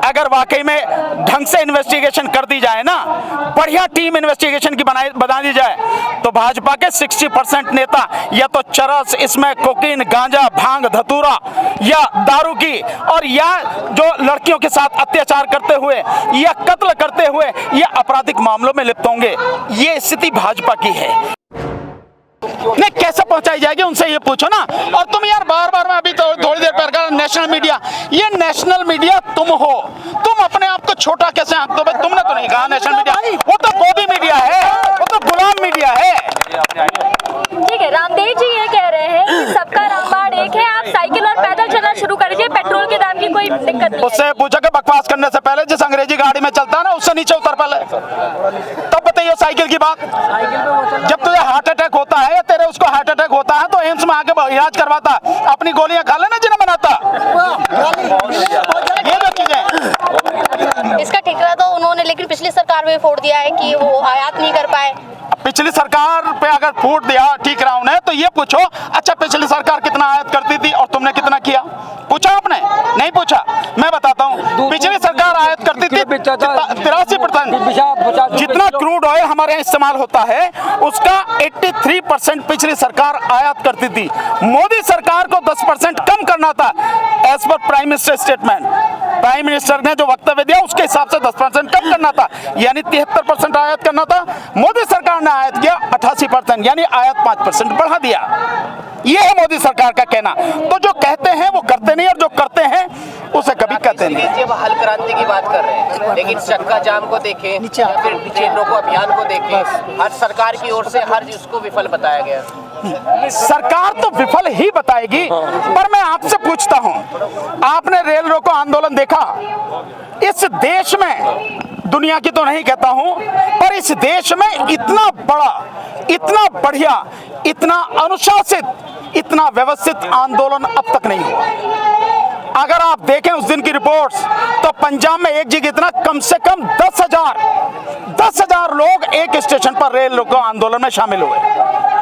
अगर वाकई में ढंग से इन्वेस्टिगेशन कर दी जाए ना, बढ़िया टीम इन्वेस्टिगेशन की बना दी जाए, तो भाजपा के 60% नेता या तो चरस, इसमें कोकीन, गांजा, भांग, धतूरा या दारू की, और या जो लड़कियों के साथ अत्याचार करते हुए या कत्ल करते हुए या आपराधिक मामलों में लिप्त होंगे। ये स्थिति भाजपा की है। नहीं, कैसे पहुंचाई जाएगी उनसे ये पूछो ना। और तुम यार बार बार, मैं अभी तो थोड़ी देर पहले कहा नेशनल मीडिया, ये नेशनल मीडिया तुम हो, तुम अपने आप को छोटा कैसे आंक दो? तुमने तो नहीं कहा नेशनल मीडिया, वो तो गोदी मीडिया है, वो तो गुलाम मीडिया है। ठीक है, रामदेव जी ये कह रहे हैं कि सबका रामबाण एक है, आप साइकिल और पैदल चलना शुरू कर दीजिए, पेट्रोल के दाम की कोई दिक्कत नहीं। उससे पूछा कि बकवास करने से पहले जिस अंग्रेजी गाड़ी में चलता है ना, उससे नीचे उतर पहले, तब बताइए साइकिल की बात। जब तुझे हार्ट अटैक होता है या तेरे उसको हार्ट अटैक होता है तो एम्स में आके इलाज करवाता, अपनी गोलियां खा लेना जिन्हें बनाता। ये जो चीजें, इसका ठेका तो उन्होंने लेकिन पिछली सरकार में फोड़ दिया है कि वो आयात नहीं कर पाए। पिछली सरकार पे अगर फूट दिया ठीक रहा उन्हें, तो ये पूछो अच्छा पिछली सरकार कितना आयात करती थी और तुमने कितना किया? पूछा आपने? नहीं पूछा। मैं बताता हूँ, पिछली सरकार आयात करती थी 83%। जितना क्रूड ऑयल हमारे यहाँ इस्तेमाल होता है उसका 83% पिछली सरकार आयात करती थी। मोदी सरकार को 10% कम करना था as per prime minister statement. Prime minister ने जो वक्तव्य दिया उसके हिसाब से 10% कम करना था, यानी 73% आयात करना था। मोदी सरकार ने आयात किया 88%, यानी आयात 5% बढ़ा दिया। ये है मोदी सरकार का कहना। तो जो कहते हैं वो करते नहीं, और जो करते हैं उसे कभी कहते नहीं। जब हल क्रांति की बात कर रहे हैं, लेकिन चक्का जाम को देखें या फिर ट्रेन रोको अभियान को देखें, हर सरकार की ओर से हर उसको विफल बताया गया। सरकार तो विफल ही बताएगी, पर मैं आपसे पूछता हूं, आपने रेल रोको आंदोलन देखा? इस देश में, दुनिया की तो नहीं कहता हूं, पर इस देश में इतना बड़ा, इतना बढ़िया, इतना अनुशासित, इतना व्यवस्थित आंदोलन अब तक नहीं हुआ। अगर आप देखें उस दिन की रिपोर्ट्स, तो पंजाब में एक जगह इतना कम से कम 10,000 लोग एक स्टेशन पर रेल रोको आंदोलन में शामिल हुए,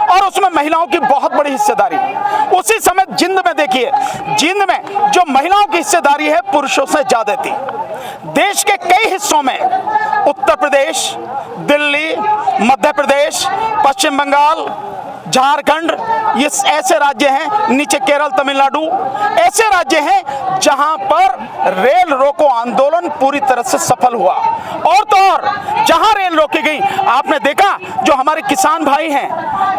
और उसमें महिलाओं की बहुत बड़ी हिस्सेदारी। उसी समय जिंद में देखिए, जिंद में जो महिलाओं की हिस्सेदारी है पुरुषों से ज्यादा थी। देश के कई हिस्सों में, उत्तर प्रदेश, दिल्ली, मध्य प्रदेश, पश्चिम बंगाल, झारखंड, ये ऐसे राज्य हैं, नीचे केरल, तमिलनाडु, ऐसे राज्य हैं जहां पर रेल रोको आंदोलन पूरी तरह से सफल हुआ। और तो और जहां रेल रोकी गई, आपने देखा जो हमारे किसान भाई हैं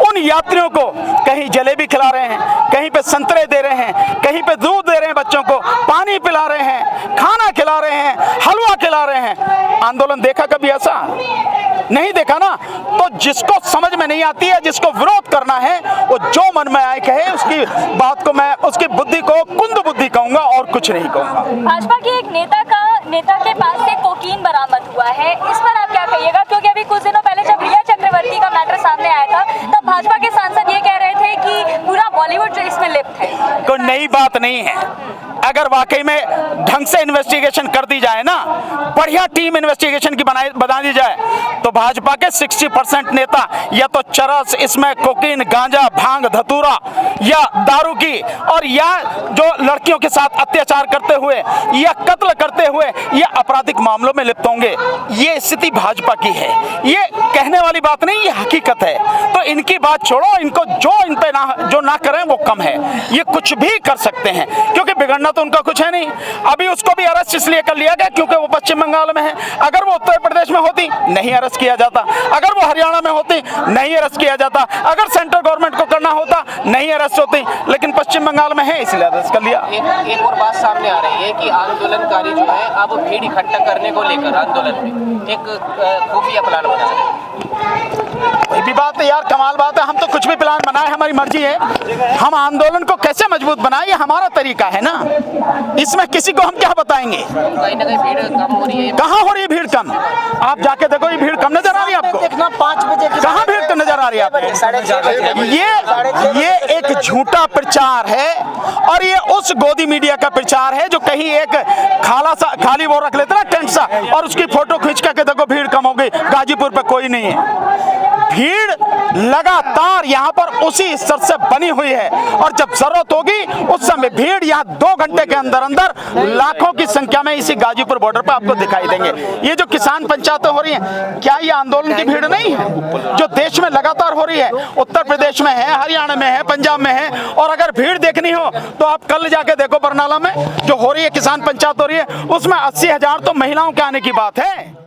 उन यात्रियों को कहीं जलेबी खिला रहे हैं, कहीं पे संतरे दे रहे हैं, कहीं पे दूध दे रहे हैं, बच्चों को पानी पिला रहे हैं, खाना खिला रहे हैं, हलवा खिला रहे हैं। आंदोलन देखा कभी ऐसा? नहीं देखा ना। तो जिसको समझ में नहीं आती है, जिसको विरोध करना है, वो जो मन में आए कहे, उसकी बात को मैं, उसकी बुद्धि को कुंद बुद्धि कहूंगा और कुछ नहीं कहूंगा। भाजपा के एक नेता के पास से कोकीन बरामद हुआ है, इस पर आप क्या कहिएगा? क्योंकि अभी कुछ दिनों पहले जब रिया चक्रवर्ती का मैटर सामने आया था, तब भाजपा के सांसद ये कह रहे थे कि पूरा बॉलीवुड जो इसमें लिप्त है। कोई नई बात नहीं है। अगर वाकई में ढंग से इन्वेस्टिगेशन कर दी जाए ना, बढ़िया टीम इन्वेस्टिगेशन की बना दी जाए, तो भाजपा के 60% नेता या तो चरस, इसमें कोकीन, गांजा, भांग, धतूरा या दारू की, और या जो लड़कियों के साथ अत्याचार करते हुए या कत्ल करते हुए या आपराधिक मामलों में लिप्त होंगे। ये स्थिति भाजपा की है। ये कहने वाली बात नहीं, ये हकीकत है। तो इनकी बात छोड़ो, इनको जो इन पे जो ना करें वो कम है। ये कुछ भी कर सकते हैं, क्योंकि बिगड़ना तो उनका कुछ है नहीं। अभी उसको भी अरेस्ट इसलिए कर लिया गया क्योंकि वो पश्चिम बंगाल में है। अगर वो उत्तर प्रदेश में होती, नहीं अरेस्ट किया जाता। अगर वो हरियाणा में होती, नहीं अरेस्ट किया जाता। अगर सेंट्रल गवर्नमेंट को करना होता, नहीं अरेस्ट होती। लेकिन पश्चिम बंगाल में है, इसलिए अरेस्ट कर लिया। एक और बात सामने आ रही है कि आंदोलनकारी जो है अब भीड़ इकट्ठा करने को लेकर आंदोलन में एक खुफिया प्लान बना रहे हैं। कोई भी बात है यार, कमाल बात है। हम तो कुछ भी प्लान बनाए, हमारी मर्जी है। हम आंदोलन को कैसे मजबूत बनाए, ये हमारा तरीका है ना। इसमें किसी को हम क्या बताएंगे? कहीं ना कहीं भीड़ कम हो रही है। कहाँ हो रही है भीड़ कम? आप जाके देखो, ये भीड़ कम नजर आ रही है आपको? देखना 5 बजे कहाँ भीड़ कम नजर आ रही है आपको? ये एक झूठा प्रचार है, और ये उस गोदी मीडिया का प्रचार है जो कहीं एक खाली वो रख लेते ना टेंट सा, और उसकी फोटो खींच के देखो भीड़ कम हो गई। गाजीपुर पे कोई नहीं है। भीड़ लगातार यहाँ पर उसी स्तर से बनी हुई हुई है, और जब जरूरत होगी उस समय भीड़ यहाँ 2 घंटे के अंदर अंदर लाखों की संख्या में इसी गाजीपुर बॉर्डर पर आपको दिखाई देंगे। ये जो किसान पंचायतें हो रही हैं, क्या ये आंदोलन की भीड़ नहीं है जो देश में लगातार हो रही है? उत्तर प्रदेश में है, हरियाणा में है, पंजाब में है। और अगर भीड़ देखनी हो तो आप कल जाके देखो बरनाला में जो हो रही है किसान पंचायत हो रही है, उसमें 80,000 तो महिलाओं के आने की बात है।